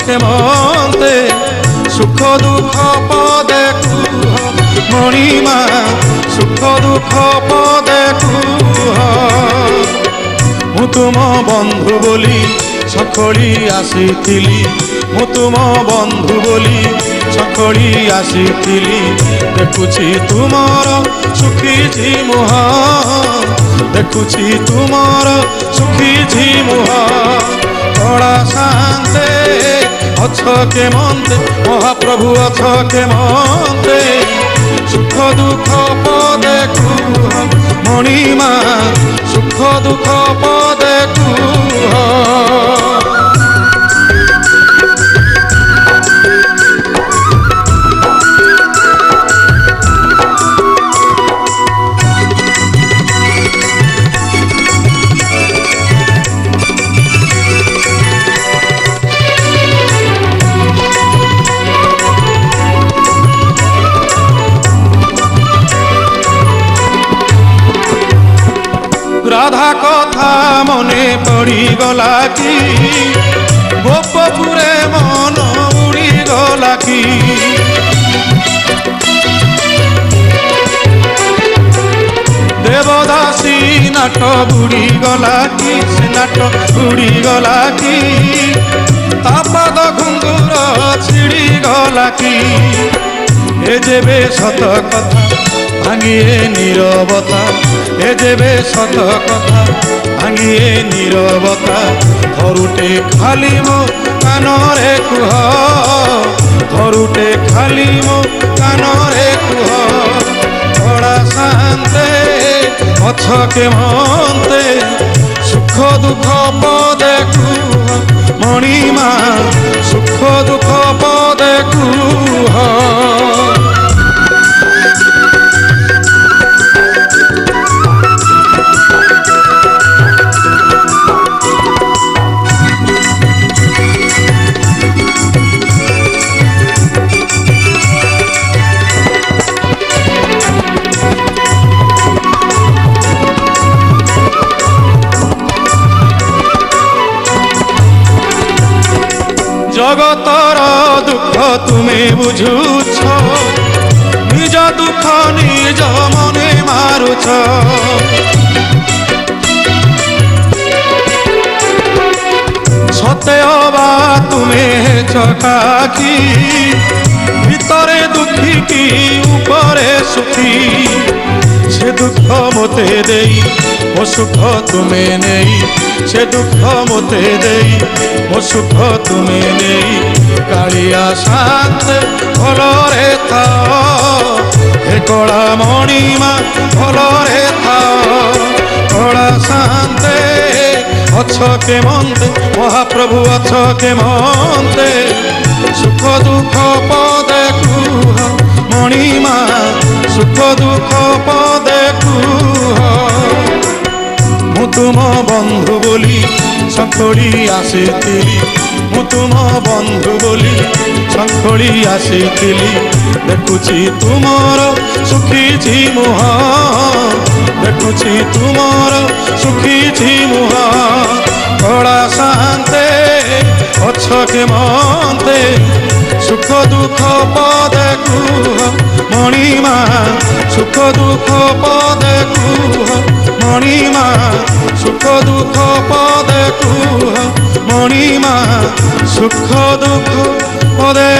କେମନ୍ତେ ସୁଖ ଦୁଃଖ ପଦେ କୁହ ମଣିମା ସୁଖ ଦୁଃଖ ପଦେ କୁହ। ମୁଁ ତୁମ ବନ୍ଧୁ ବୋଲି ସଖଳି ଆସିଥିଲି, ମୁଁ ତୁମ ବନ୍ଧୁ ବୋଲି ସଖଳି ଆସିଥିଲି। ଦେଖୁଛି ତୁମର ଶୁଖିଛି ମୁହଁ, ଦେଖୁଛି ତୁମର ଶୁଖିଛି ମୁହଁ। କଳା ଶାନ୍ତେ ଅଛ କେମନ୍ତେ ମହାପ୍ରଭୁ ଅଛ କେମନ୍ତେ ସୁଖ ଦୁଃଖ ପଦେ କୁହ ମଣିମା ସୁଖ ଦୁଃଖ ପଦେ କୁହ। রাধা কথা মনে পড়িগলা কি, গোপপুরে মন উড়িগলা কি। দেবদাসী নাট বুড়িগলা কি, সে নাট বুড়িগলা কি। তাপাদ ঘুঙ্গুর ছিড়িগলা কি। এ যেবে সত কথা ভাঙিয়ে নীরবতা, এ যেবে সত কথা ভাঙিয়ে নীরবতা। ধরুটে খালি মো কানরে কুহ, ধরুটে খালি মো কানরে কুহ। কড়া শান্তে অছ কেমন্তে সুখ দুঃখ পদে কুহ মণিমা সুখ দুঃখ পদে কুহ। জগতর দুঃখ তুমি বুঝুছ, নিজ দুঃখ নিজ মনে মারুছ। সতে অবা তুমি চকাকি, ভিতরে দুঃখী কি উপরে সুখী। সে দুঃখ মতে দেই ও সুখ তুমি নেই, সে দুঃখ মতে দেই ও সুখ তুমি নেই। কালিয়া শান্তে ভলরে থাও, হে কলা মণিমা ভলরে থাও। কলা শান্তে অছ কেমন্তে মহাপ্রভু অছ কেমন্তে সুখ দুঃখ পদে কুহ মণিমা সুখ দুঃখ পদে কুহ। ମୁଁ ତୁମ ବନ୍ଧୁ ବୋଲି ସଖଳି ଆସିଥିଲି, ମୁଁ ତୁମ ବନ୍ଧୁ ବୋଲି ସଖଳି ଆସିଥିଲି। ଦେଖୁଛି ତୁମର ଶୁଖିଛି ମୁହଁ, ଦେଖୁଛି ତୁମର ଶୁଖିଛି ମୁହଁ। କଳା ଶାନ୍ତେ ଅଛ କେମନ୍ତେ ସୁଖ ଦୁଃଖ ପଦେ କୁହ ମଣିମା ସୁଖ ଦୁଃଖ ପଦେ କୁହ ମଣିମା ସୁଖ ଦୁଃଖ ପଦେ କୁହ ମଣିମା ସୁଖ ଦୁଃଖ ପଦେ